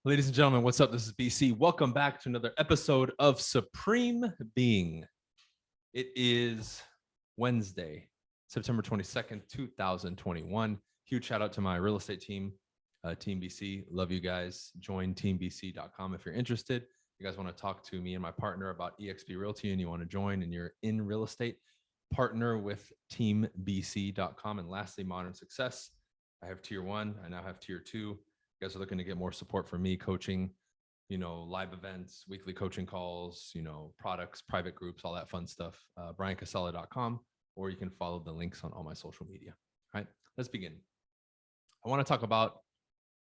Ladies and gentlemen, what's up? This is BC. Welcome back to another episode of Supreme Being. It is Wednesday, September 22nd, 2021. Huge shout out to my real estate team, Team BC. Love you guys. Join teambc.com if you're interested. You guys want to talk to me and my partner about eXp Realty and you want to join and you're in real estate, partner with teambc.com. And lastly, Modern Success. I have tier 1. I now have tier 2. You guys are looking to get more support from me, coaching, live events, weekly coaching calls, products, private groups, all that fun stuff. BrianCasella.com, or you can follow the links on all my social media. All right, let's begin. I want to talk about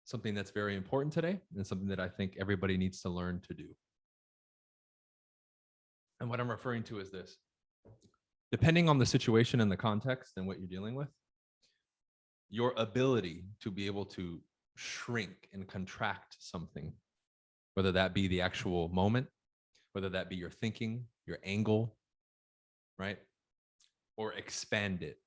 something that's very important today and something that I think everybody needs to learn to do. And what I'm referring to is this. Depending on the situation and the context and what you're dealing with, your ability to be able to shrink and contract something, whether that be the actual moment, whether that be your thinking, your angle, right? Or expand it,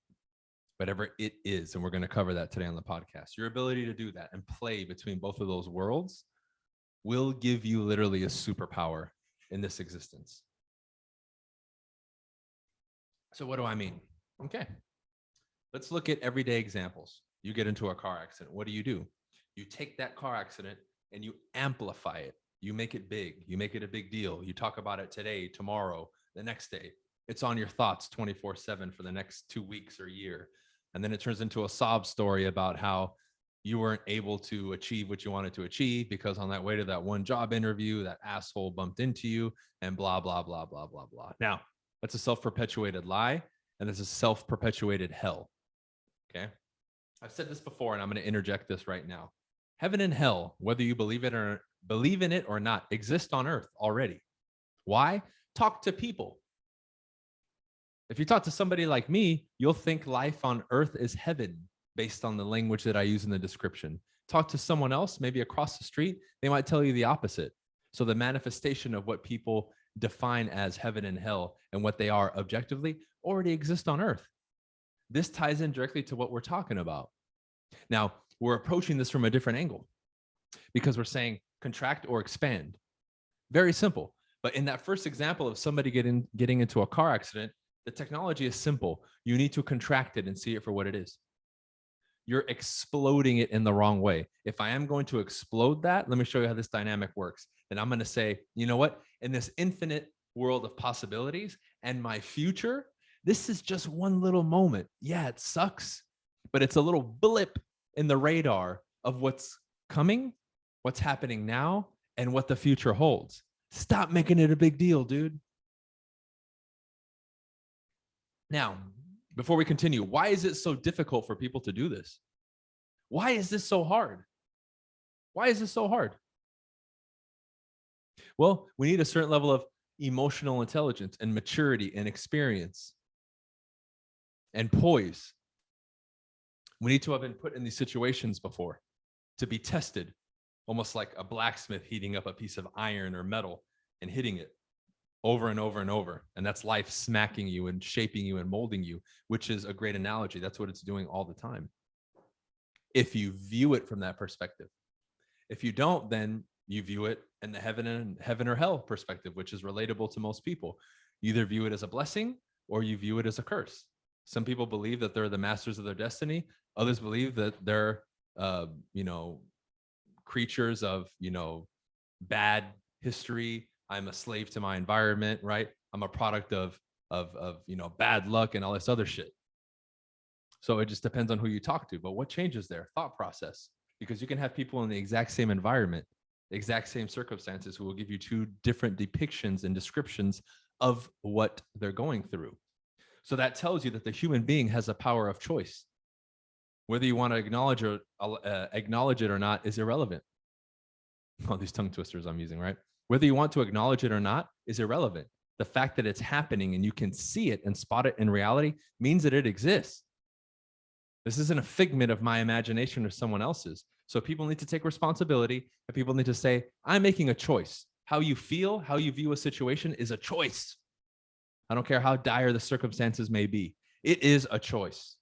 whatever it is. And we're going to cover that today on the podcast. Your ability to do that and play between both of those worlds will give you literally a superpower in this existence. So what do I mean? Okay, let's look at everyday examples. You get into a car accident. What do? You take that car accident and you amplify it. You make it big. You make it a big deal. You talk about it today, tomorrow, the next day. It's on your thoughts 24/7 for the next 2 weeks or a year. And then it turns into a sob story about how you weren't able to achieve what you wanted to achieve because on that way to that one job interview, that asshole bumped into you and blah, blah, blah, blah, blah, blah. Now, that's a self-perpetuated lie and it's a self-perpetuated hell. Okay. I've said this before and I'm going to interject this right now. Heaven and hell, whether you believe in it or not, exist on earth already. Why? Talk to people. If you talk to somebody like me, you'll think life on earth is heaven based on the language that I use in the description. Talk to someone else, maybe across the street, they might tell you the opposite. So the manifestation of what people define as heaven and hell and what they are objectively already exist on earth. This ties in directly to what we're talking about. Now, we're approaching this from a different angle because we're saying contract or expand. Very simple. But in that first example of somebody getting into a car accident, the technology is simple. You need to contract it and see it for what it is. You're exploding it in the wrong way. If I am going to explode that, let me show you how this dynamic works. Then I'm going to say, you know what? In this infinite world of possibilities and my future, this is just one little moment. Yeah, it sucks, but it's a little blip in the radar of what's coming, what's happening now, and what the future holds. Stop making it a big deal, dude. Now, before we continue, why is it so difficult for people to do this? Why is this so hard? Why is this so hard? Well, we need a certain level of emotional intelligence and maturity and experience and poise. We need to have been put in these situations before to be tested, almost like a blacksmith heating up a piece of iron or metal and hitting it over and over and over. And that's life smacking you and shaping you and molding you, which is a great analogy. That's what it's doing all the time. If you view it from that perspective. If you don't, then you view it in the heaven or hell perspective, which is relatable to most people. You either view it as a blessing or you view it as a curse. Some people believe that they're the masters of their destiny. Others believe that they're, creatures of, bad history. I'm a slave to my environment, right? I'm a product of bad luck and all this other shit. So it just depends on who you talk to. But what changes their thought process? Because you can have people in the exact same environment, the exact same circumstances, who will give you two different depictions and descriptions of what they're going through. So that tells you that the human being has a power of choice. Whether you want to acknowledge it or not is irrelevant. All these tongue twisters I'm using, right? Whether you want to acknowledge it or not is irrelevant. The fact that it's happening and you can see it and spot it in reality means that it exists. This isn't a figment of my imagination or someone else's. So people need to take responsibility and people need to say, I'm making a choice. How you feel, how you view a situation is a choice. I don't care how dire the circumstances may be. It is a choice.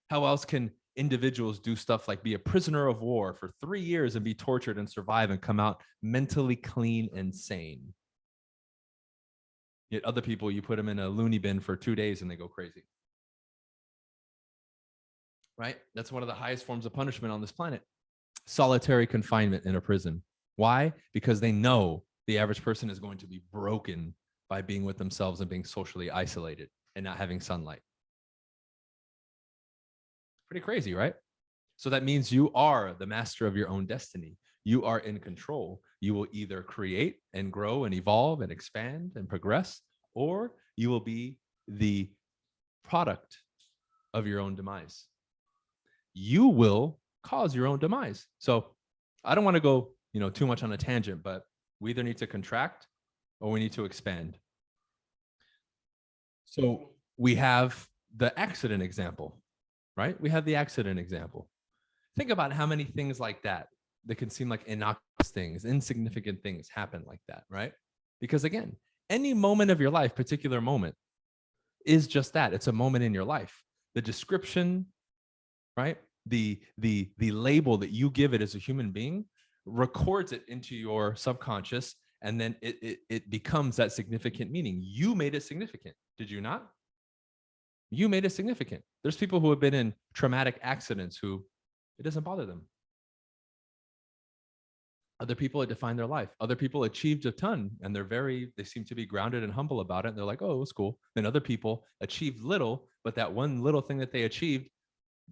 How else can individuals do stuff like be a prisoner of war for 3 years and be tortured and survive and come out mentally clean and sane. Yet other people, you put them in a loony bin for 2 days and they go crazy. Right? That's one of the highest forms of punishment on this planet. Solitary confinement in a prison. Why? Because they know the average person is going to be broken by being with themselves and being socially isolated and not having sunlight. Pretty crazy, right? So that means you are the master of your own destiny. You are in control. You will either create and grow and evolve and expand and progress, or you will be the product of your own demise. You will cause your own demise. So I don't want to go, too much on a tangent, but we either need to contract or we need to expand. So we have the accident example, right? We have the accident example. Think about how many things like that can seem like innocuous things, insignificant things happen like that, right? Because again, any moment of your life, particular moment, is just that. It's a moment in your life. The description, right? The label that you give it as a human being records it into your subconscious, and then it becomes that significant meaning. You made it significant, did you not? You made it significant. There's people who have been in traumatic accidents who it doesn't bother them. Other people, it defined their life. Other people achieved a ton and they seem to be grounded and humble about it. And they're like, oh, it was cool. Then other people achieved little, but that one little thing that they achieved,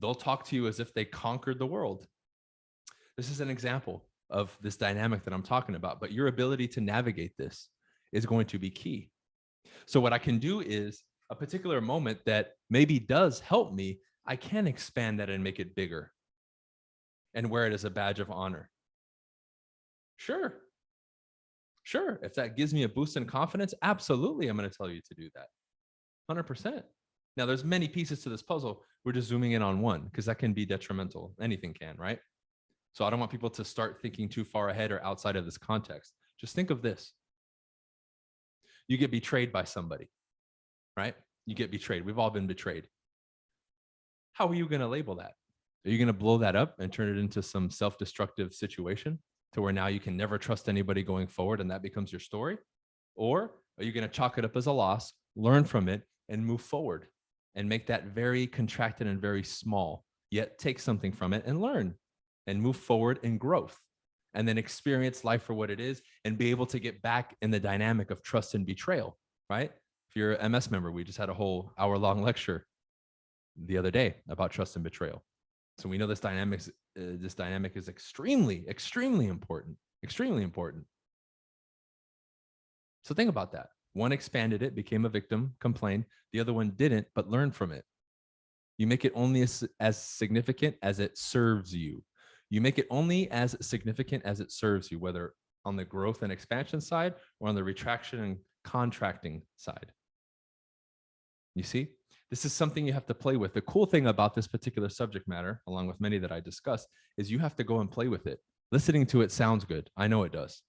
they'll talk to you as if they conquered the world. This is an example of this dynamic that I'm talking about, but your ability to navigate this is going to be key. So what I can do is a particular moment that maybe does help me, I can expand that and make it bigger and wear it as a badge of honor. Sure. If that gives me a boost in confidence, absolutely, I'm going to tell you to do that. 100%. Now, there's many pieces to this puzzle. We're just zooming in on one because that can be detrimental. Anything can, right? So I don't want people to start thinking too far ahead or outside of this context. Just think of this. You get betrayed by somebody, right? You get betrayed. We've all been betrayed. How are you going to label that? Are you going to blow that up and turn it into some self-destructive situation to where now you can never trust anybody going forward and that becomes your story? Or are you going to chalk it up as a loss, learn from it, and move forward and make that very contracted and very small, yet take something from it and learn and move forward in growth, and then experience life for what it is and be able to get back in the dynamic of trust and betrayal, right? If you're an MS member, we just had a whole hour-long lecture the other day about trust and betrayal. So we know this dynamic is extremely, extremely important, extremely important. So think about that. One expanded it, became a victim, complained. The other one didn't, but learned from it. You make it only as significant as it serves you. You make it only as significant as it serves you, whether on the growth and expansion side or on the retraction and contracting side. You see, this is something you have to play with. The cool thing about this particular subject matter, along with many that I discussed, is you have to go and play with it. Listening to it sounds good. I know it does.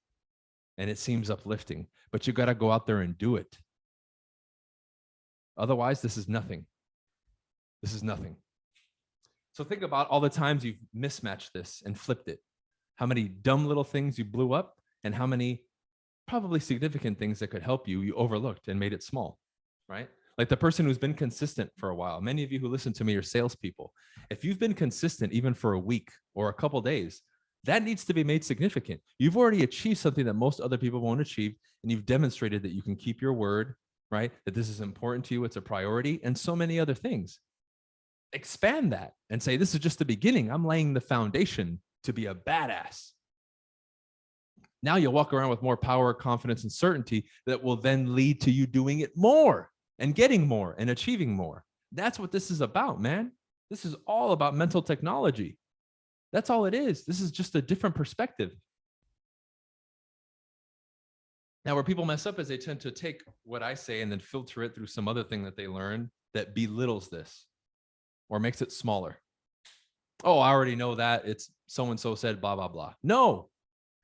And it seems uplifting, but you got to go out there and do it. Otherwise, this is nothing. This is nothing. So think about all the times you've mismatched this and flipped it. How many dumb little things you blew up and how many probably significant things that could help you overlooked and made it small, right? Like the person who's been consistent for a while. Many of you who listen to me are salespeople. If you've been consistent even for a week or a couple days, that needs to be made significant. You've already achieved something that most other people won't achieve, and you've demonstrated that you can keep your word, right? That this is important to you, it's a priority, and so many other things. Expand that and say, this is just the beginning. I'm laying the foundation to be a badass. Now you'll walk around with more power, confidence, and certainty that will then lead to you doing it more and getting more and achieving more. That's what this is about, man. This is all about mental technology. That's all it is. This is just a different perspective. Now, where people mess up is they tend to take what I say and then filter it through some other thing that they learn that belittles this or makes it smaller. Oh, I already know that. It's so-and-so said blah, blah, blah. No,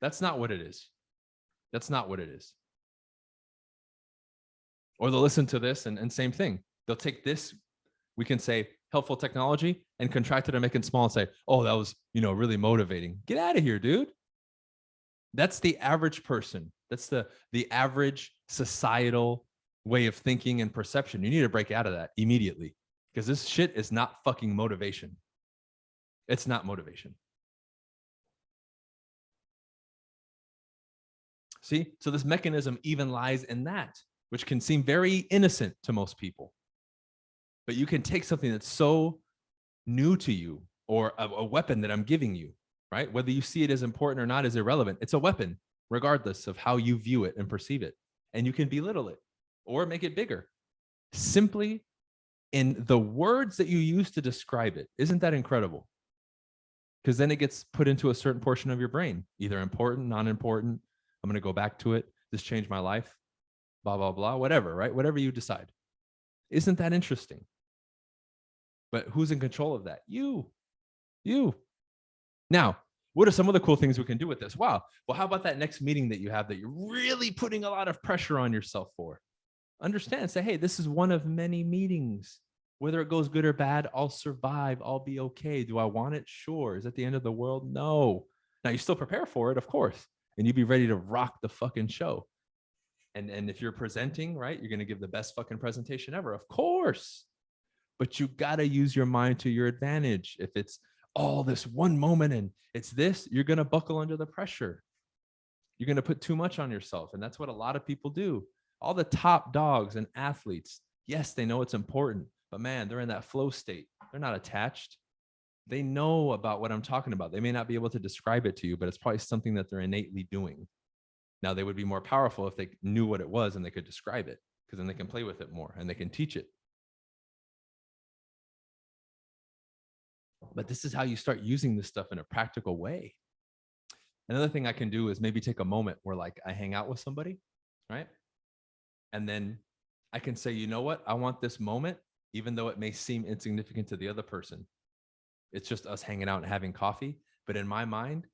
that's not what it is. That's not what it is. Or they'll listen to this and same thing. They'll take this. We can say, helpful technology and contract it and make it small and say, oh, that was, really motivating. Get out of here, dude. That's the average person. That's the average societal way of thinking and perception. You need to break out of that immediately because this shit is not fucking motivation. It's not motivation. See? So this mechanism even lies in that, which can seem very innocent to most people. But you can take something that's so new to you or a weapon that I'm giving you, right? Whether you see it as important or not is irrelevant. It's a weapon, regardless of how you view it and perceive it. And you can belittle it or make it bigger simply in the words that you use to describe it. Isn't that incredible? Because then it gets put into a certain portion of your brain, either important, non-important. I'm going to go back to it. This changed my life, blah, blah, blah, whatever, right? Whatever you decide. Isn't that interesting? But who's in control of that? You. Now, what are some of the cool things we can do with this? Wow. Well, how about that next meeting that you have that you're really putting a lot of pressure on yourself for? Understand, say, hey, this is one of many meetings. Whether it goes good or bad, I'll survive. I'll be okay. Do I want it? Sure. Is it the end of the world? No. Now, you still prepare for it, of course, and you be ready to rock the fucking show. And if you're presenting, right, you're going to give the best fucking presentation ever, of course. But you got to use your mind to your advantage. If it's all this one moment and it's this, you're going to buckle under the pressure. You're going to put too much on yourself. And that's what a lot of people do. All the top dogs and athletes, yes, they know it's important, but man, they're in that flow state. They're not attached. They know about what I'm talking about. They may not be able to describe it to you, but it's probably something that they're innately doing. Now, they would be more powerful if they knew what it was and they could describe it, because then they can play with it more and they can teach it. But this is how you start using this stuff in a practical way. Another thing I can do is maybe take a moment where like I hang out with somebody, right? And then I can say, you know what? I want this moment, even though it may seem insignificant to the other person. It's just us hanging out and having coffee. But in my mind,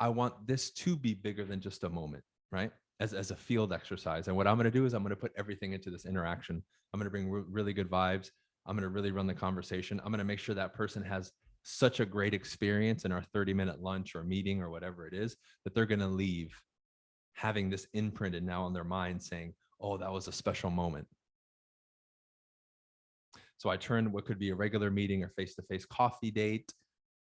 I want this to be bigger than just a moment, right? As a field exercise. And what I'm going to do is I'm going to put everything into this interaction. I'm going to bring really good vibes. I'm going to really run the conversation. I'm going to make sure that person has such a great experience in our 30-minute lunch or meeting or whatever it is, that they're going to leave having this imprinted now on their mind saying, oh, that was a special moment. So I turn what could be a regular meeting or face-to-face coffee date,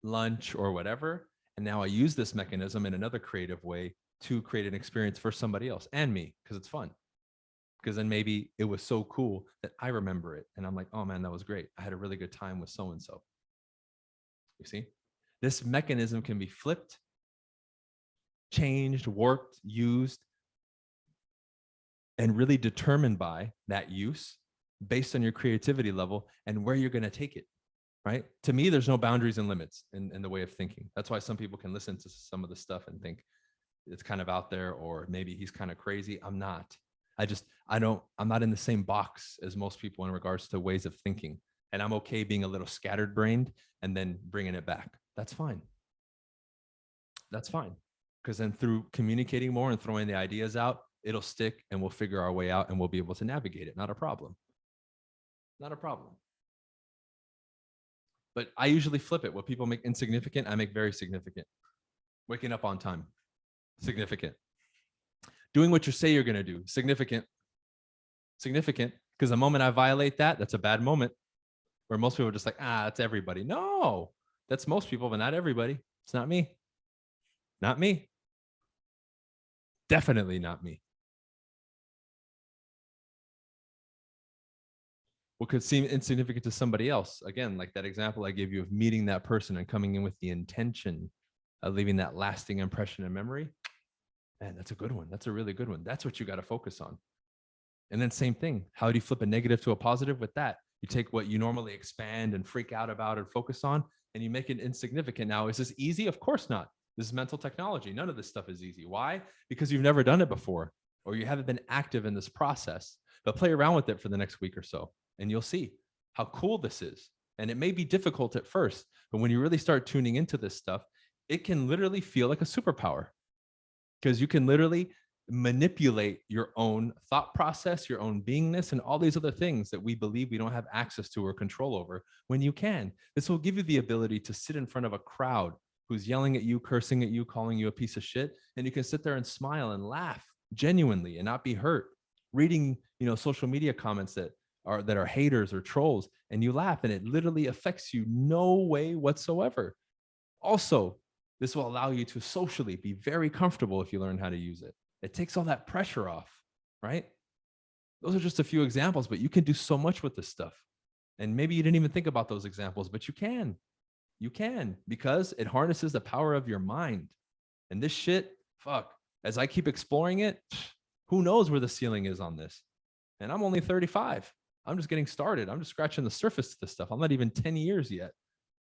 lunch, or whatever. And now I use this mechanism in another creative way to create an experience for somebody else and me, because it's fun. Because then maybe it was so cool that I remember it. And I'm like, oh man, that was great. I had a really good time with so-and-so. You see, this mechanism can be flipped, changed, worked, used, and really determined by that use based on your creativity level and where you're going to take it, right? To me, there's no boundaries and limits in the way of thinking. That's why some people can listen to some of the stuff and think it's kind of out there, or maybe he's kind of crazy. I'm not. I'm not in the same box as most people in regards to ways of thinking. And I'm okay being a little scattered brained and then bringing it back. That's fine. That's fine. Because then through communicating more and throwing the ideas out, it'll stick and we'll figure our way out and we'll be able to navigate it. Not a problem. Not a problem. But I usually flip it. What people make insignificant, I make very significant. Waking up on time, significant. Doing what you say you're going to do, significant. Significant. Because the moment I violate that, that's a bad moment. Where most people are just like, it's everybody. No, that's most people, but not everybody. It's not me. Not me. Definitely not me. What could seem insignificant to somebody else, again, like that example I gave you of meeting that person and coming in with the intention of leaving that lasting impression and memory, man, that's a good one. That's a really good one. That's what you got to focus on. And then same thing. How do you flip a negative to a positive with that? You take what you normally expand and freak out about and focus on, and you make it insignificant. Now, is this easy? Of course not. This is mental technology. None of this stuff is easy. Why? Because you've never done it before, or you haven't been active in this process. But play around with it for the next week or so, and you'll see how cool this is. And it may be difficult at first, but when you really start tuning into this stuff, it can literally feel like a superpower, because you can literally manipulate your own thought process, your own beingness, and all these other things that we believe we don't have access to or control over when you can. This will give you the ability to sit in front of a crowd who's yelling at you, cursing at you, calling you a piece of shit. And you can sit there and smile and laugh genuinely and not be hurt. Reading, social media comments that are haters or trolls, and you laugh, and it literally affects you no way whatsoever. Also, this will allow you to socially be very comfortable if you learn how to use it. It takes all that pressure off, right? Those are just a few examples, but you can do so much with this stuff. And maybe you didn't even think about those examples, but you can. You can, because it harnesses the power of your mind. And this shit, fuck, as I keep exploring it, who knows where the ceiling is on this? And I'm only 35. I'm just getting started. I'm just scratching the surface to this stuff. I'm not even 10 years yet.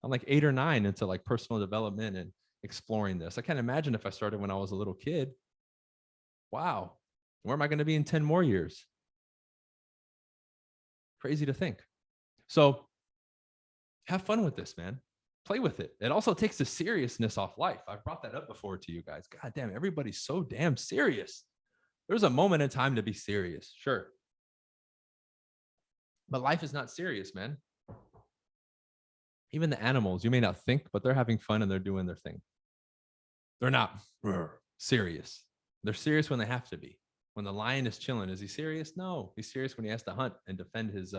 I'm like 8 or 9 into like personal development and exploring this. I can't imagine if I started when I was a little kid. Wow. Where am I going to be in 10 more years? Crazy to think. So have fun with this, man. Play with it. It also takes the seriousness off life. I've brought that up before to you guys. God damn, everybody's so damn serious. There's a moment in time to be serious, sure. But life is not serious, man. Even the animals, you may not think, but they're having fun and they're doing their thing. They're not serious. They're serious when they have to be. When the lion is chilling, is he serious? No, he's serious when he has to hunt and defend his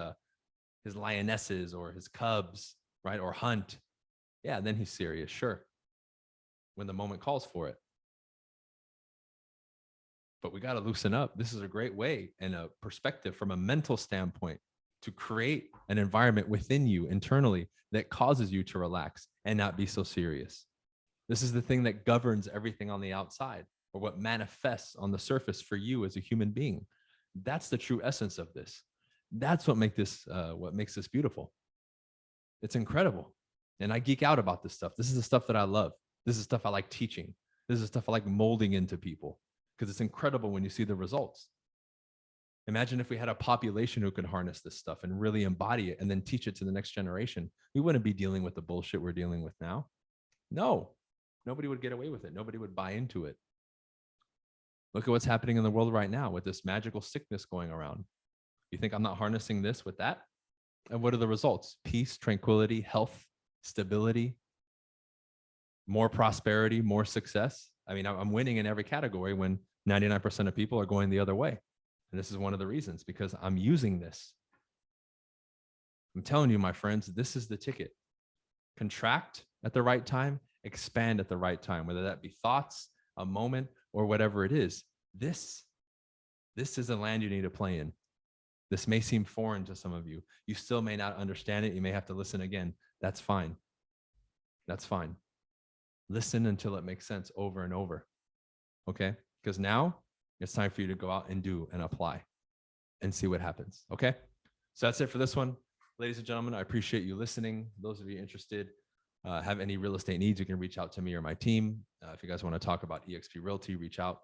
lionesses or his cubs, right? Or hunt. Yeah, then he's serious, sure. When the moment calls for it. But we got to loosen up. This is a great way and a perspective from a mental standpoint to create an environment within you internally that causes you to relax and not be so serious. This is the thing that governs everything on the outside, or what manifests on the surface for you as a human being. That's the true essence of this. That's what makes this beautiful. It's incredible. And I geek out about this stuff. This is the stuff that I love. This is stuff I like teaching. This is stuff I like molding into people, because it's incredible when you see the results. Imagine if we had a population who could harness this stuff and really embody it and then teach it to the next generation. We wouldn't be dealing with the bullshit we're dealing with now. No, nobody would get away with it. Nobody would buy into it. Look at what's happening in the world right now with this magical sickness going around. You think I'm not harnessing this with that? And what are the results? Peace, tranquility, health, stability, more prosperity, more success. I mean, I'm winning in every category when 99% of people are going the other way. And this is one of the reasons, because I'm using this. I'm telling you, my friends, this is the ticket. Contract at the right time, expand at the right time, whether that be thoughts, a moment, or whatever it is. This is a land you need to play in. This may seem foreign to some of you. You still may not understand it. You may have to listen again. That's fine. That's fine. Listen until it makes sense over and over. Okay? Because now it's time for you to go out and do and apply and see what happens. Okay? So that's it for this one. Ladies and gentlemen, I appreciate you listening. Those of you interested, have any real estate needs, you can reach out to me or my team. If you guys want to talk about eXp Realty, reach out.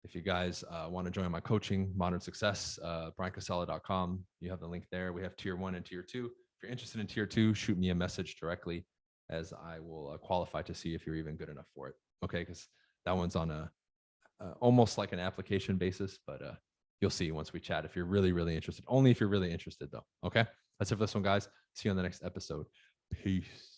If you guys want to join my coaching, Modern Success, briancasella.com, you have the link there. We have tier 1 and tier 2. If you're interested in tier 2, shoot me a message directly, as I will qualify to see if you're even good enough for it. Okay, because that one's on a almost like an application basis, but you'll see once we chat if you're really, really interested. Only if you're really interested, though. Okay, that's it for this one, guys. See you on the next episode. Peace.